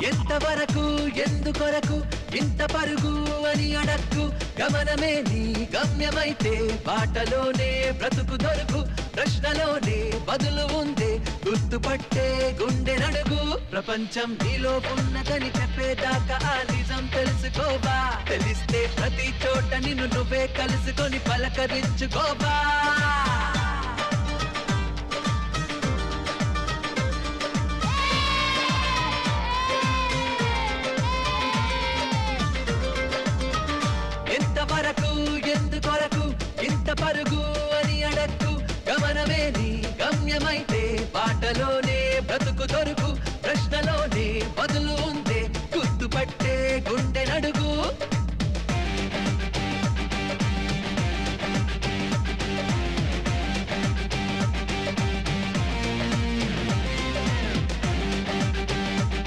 ఎంతవరకు ఎందుకొరకు ఇంత పరుగు అని అడక్కు గమనమే నీ గమ్యమైతే బాటలోనే బ్రతుకు దొరుకు ప్రశ్నలోనే బదులు ఉందే గుర్తుపట్టే గుండె నడుగు ప్రపంచం నీలో ఉన్నదని చెప్పేదాకా ఆ నిజం తెలుసుకోవా తెలిస్తే ప్రతి చోట నిన్ను నువ్వే కలుసుకొని పలకరించుకోవా ఎంతవరకు ఎందుకొరకు ఇంత పరుగు అని అడక్కు గమనమే నీ గమ్యమైతే బాటలోనే బ్రతుకు దొరుకు ప్రశ్నలోనే బదులు